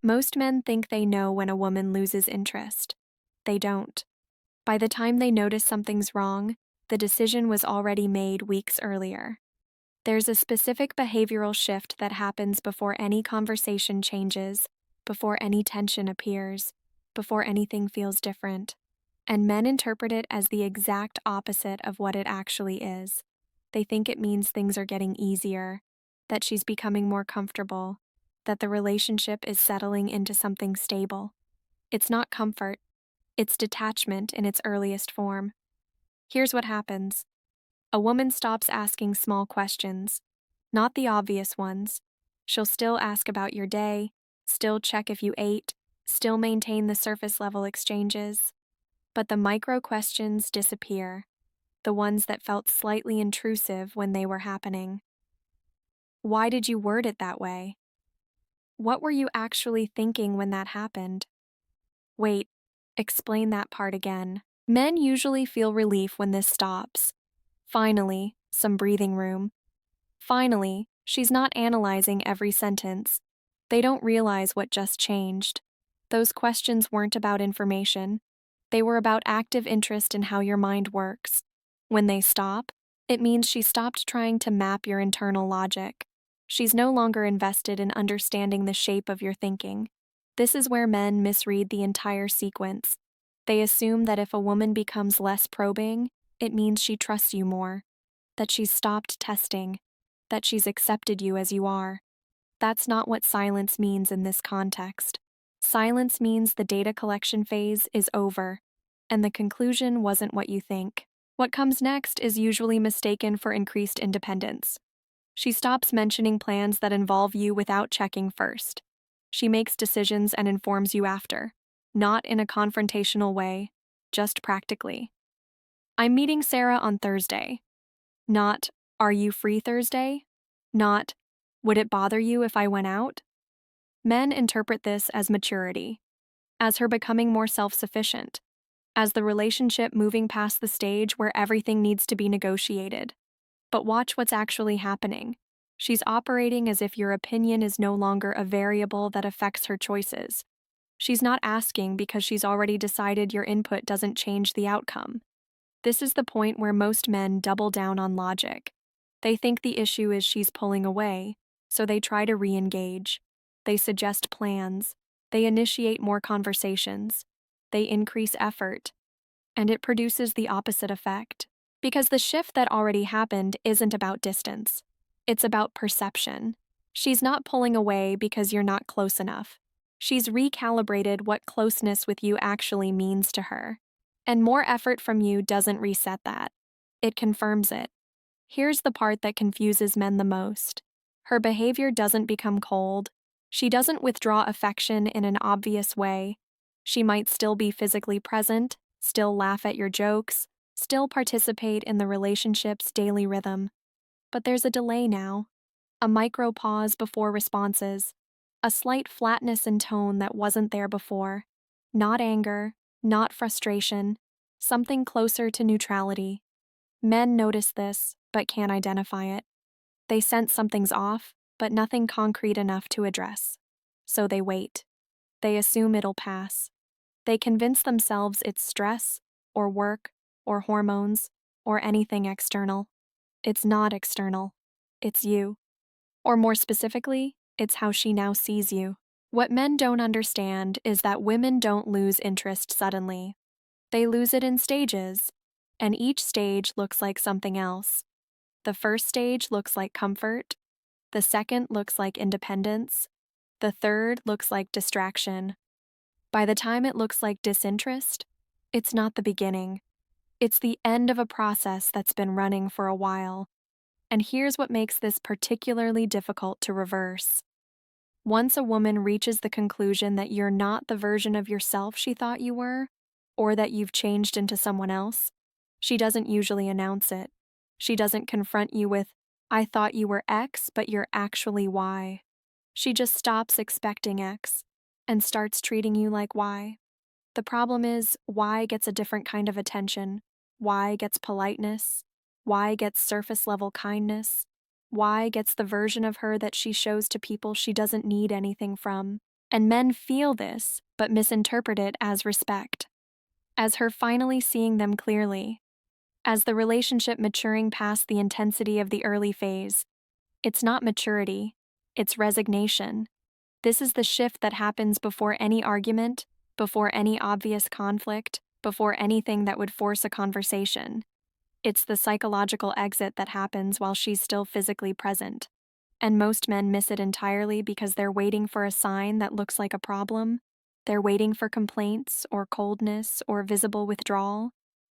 Most men think they know when a woman loses interest. They don't. By the time they notice something's wrong, the decision was already made weeks earlier. There's a specific behavioral shift that happens before any conversation changes, before any tension appears, before anything feels different. And men interpret it as the exact opposite of what it actually is. They think it means things are getting easier, that she's becoming more comfortable, that the relationship is settling into something stable. It's not comfort, it's detachment in its earliest form. Here's what happens. A woman stops asking small questions, not the obvious ones. She'll still ask about your day, still check if you ate, still maintain the surface level exchanges. But the micro questions disappear, the ones that felt slightly intrusive when they were happening. Why did you word it that way? What were you actually thinking when that happened? Wait, explain that part again. Men usually feel relief when this stops. Finally, some breathing room. Finally, she's not analyzing every sentence. They don't realize what just changed. Those questions weren't about information. They were about active interest in how your mind works. When they stop, it means she stopped trying to map your internal logic. She's no longer invested in understanding the shape of your thinking. This is where men misread the entire sequence. They assume that if a woman becomes less probing, it means she trusts you more, that she's stopped testing, that she's accepted you as you are. That's not what silence means in this context. Silence means the data collection phase is over, and the conclusion wasn't what you think. What comes next is usually mistaken for increased independence. She stops mentioning plans that involve you without checking first. She makes decisions and informs you after, not in a confrontational way, just practically. I'm meeting Sarah on Thursday. Not, are you free Thursday? Not, would it bother you if I went out? Men interpret this as maturity, as her becoming more self-sufficient, as the relationship moving past the stage where everything needs to be negotiated. But watch what's actually happening. She's operating as if your opinion is no longer a variable that affects her choices. She's not asking because she's already decided your input doesn't change the outcome. This is the point where most men double down on logic. They think the issue is she's pulling away, so they try to re-engage. They suggest plans. They initiate more conversations. They increase effort. And it produces the opposite effect. Because the shift that already happened isn't about distance. It's about perception. She's not pulling away because you're not close enough. She's recalibrated what closeness with you actually means to her. And more effort from you doesn't reset that. It confirms it. Here's the part that confuses men the most. Her behavior doesn't become cold. She doesn't withdraw affection in an obvious way. She might still be physically present, still laugh at your jokes, still participate in the relationship's daily rhythm. But there's a delay now. A micro pause before responses. A slight flatness in tone that wasn't there before. Not anger, not frustration, something closer to neutrality. Men notice this, but can't identify it. They sense something's off, but nothing concrete enough to address. So they wait. They assume it'll pass. They convince themselves it's stress, or work, or hormones, or anything external. It's not external. It's you. Or more specifically, it's how she now sees you. What men don't understand is that women don't lose interest suddenly. They lose it in stages, and each stage looks like something else. The first stage looks like comfort. The second looks like independence. The third looks like distraction. By the time it looks like disinterest, it's not the beginning. It's the end of a process that's been running for a while. And here's what makes this particularly difficult to reverse. Once a woman reaches the conclusion that you're not the version of yourself she thought you were, or that you've changed into someone else, she doesn't usually announce it. She doesn't confront you with, I thought you were X, but you're actually Y. She just stops expecting X and starts treating you like Y. The problem is, Y gets a different kind of attention. Y gets politeness. Y gets surface-level kindness. Y gets the version of her that she shows to people she doesn't need anything from. And men feel this, but misinterpret it as respect, as her finally seeing them clearly, as the relationship maturing past the intensity of the early phase. It's not maturity, it's resignation. This is the shift that happens before any argument, before any obvious conflict, before anything that would force a conversation. It's the psychological exit that happens while she's still physically present. And most men miss it entirely because they're waiting for a sign that looks like a problem. They're waiting for complaints or coldness or visible withdrawal.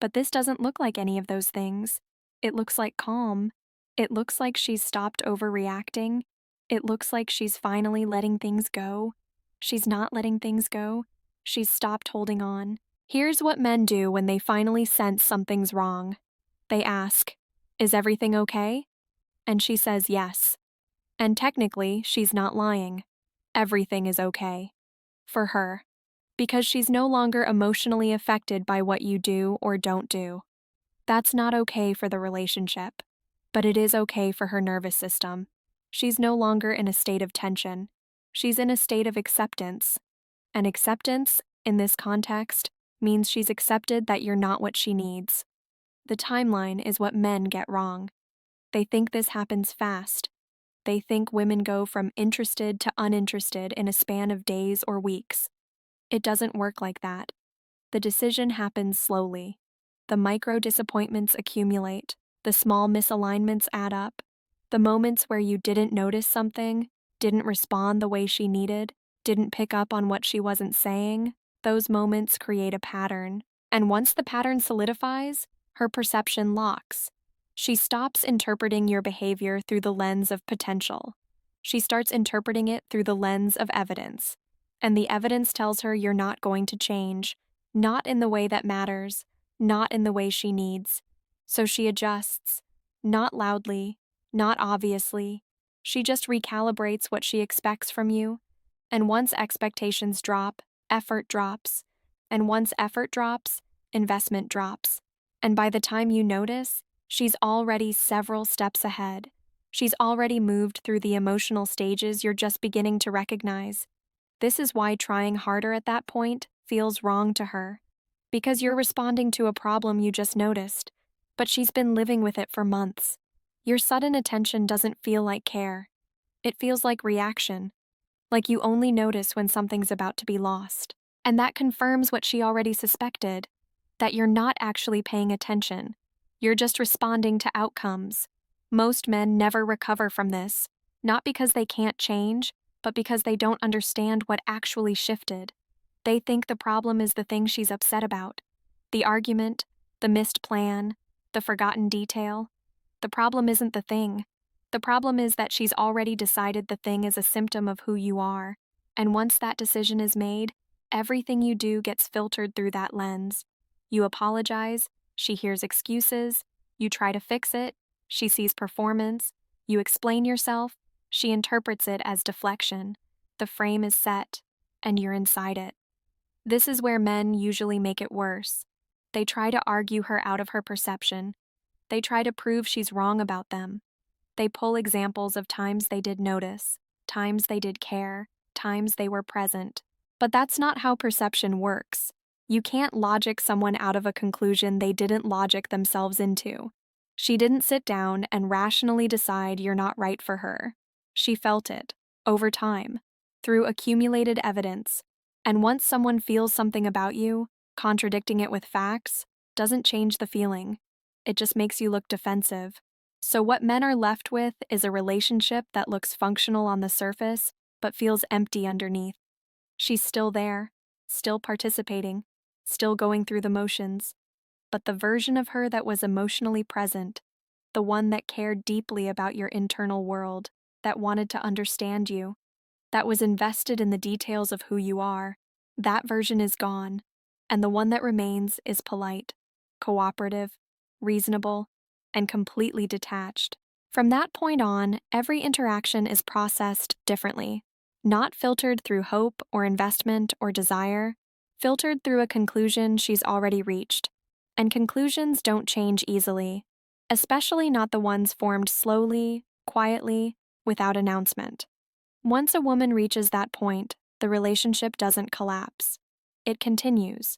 But this doesn't look like any of those things. It looks like calm. It looks like she's stopped overreacting. It looks like she's finally letting things go. She's not letting things go. She's stopped holding on. Here's what men do when they finally sense something's wrong. They ask, "Is everything okay?" And she says yes. And technically, she's not lying. Everything is okay. For her. Because she's no longer emotionally affected by what you do or don't do. That's not okay for the relationship. But it is okay for her nervous system. She's no longer in a state of tension. She's in a state of acceptance. And acceptance, in this context, means she's accepted that you're not what she needs. The timeline is what men get wrong. They think this happens fast. They think women go from interested to uninterested in a span of days or weeks. It doesn't work like that. The decision happens slowly. The micro disappointments accumulate. The small misalignments add up. The moments where you didn't notice something, didn't respond the way she needed, didn't pick up on what she wasn't saying, those moments create a pattern. And once the pattern solidifies, her perception locks. She stops interpreting your behavior through the lens of potential. She starts interpreting it through the lens of evidence. And the evidence tells her you're not going to change, not in the way that matters, not in the way she needs. So she adjusts, not loudly, not obviously. She just recalibrates what she expects from you. And once expectations drop, effort drops. And once effort drops, investment drops. And by the time you notice, she's already several steps ahead. She's already moved through the emotional stages you're just beginning to recognize. This is why trying harder at that point feels wrong to her. Because you're responding to a problem you just noticed, but she's been living with it for months. Your sudden attention doesn't feel like care. It feels like reaction, like you only notice when something's about to be lost. And that confirms what she already suspected, that you're not actually paying attention. You're just responding to outcomes. Most men never recover from this, not because they can't change, but because they don't understand what actually shifted. They think the problem is the thing she's upset about. The argument, the missed plan, the forgotten detail. The problem isn't the thing. The problem is that she's already decided the thing is a symptom of who you are. And once that decision is made, everything you do gets filtered through that lens. You apologize, she hears excuses. You try to fix it, she sees performance. You explain yourself, she interprets it as deflection. The frame is set, and you're inside it. This is where men usually make it worse. They try to argue her out of her perception. They try to prove she's wrong about them. They pull examples of times they did notice, times they did care, times they were present. But that's not how perception works. You can't logic someone out of a conclusion they didn't logic themselves into. She didn't sit down and rationally decide you're not right for her. She felt it, over time, through accumulated evidence. And once someone feels something about you, contradicting it with facts doesn't change the feeling. It just makes you look defensive. So what men are left with is a relationship that looks functional on the surface, but feels empty underneath. She's still there, still participating, still going through the motions. But the version of her that was emotionally present, the one that cared deeply about your internal world, that wanted to understand you, that was invested in the details of who you are, that version is gone, and the one that remains is polite, cooperative, reasonable, and completely detached. From that point on, every interaction is processed differently, not filtered through hope or investment or desire, filtered through a conclusion she's already reached. And conclusions don't change easily, especially not the ones formed slowly, quietly, without announcement. Once a woman reaches that point, the relationship doesn't collapse. It continues,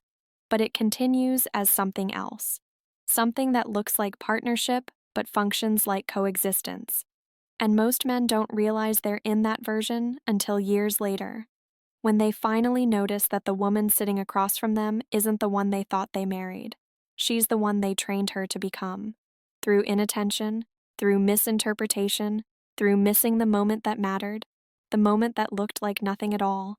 but it continues as something else. Something that looks like partnership but functions like coexistence. And most men don't realize they're in that version until years later, when they finally notice that the woman sitting across from them isn't the one they thought they married. She's the one they trained her to become. Through inattention, through misinterpretation, through missing the moment that mattered, the moment that looked like nothing at all.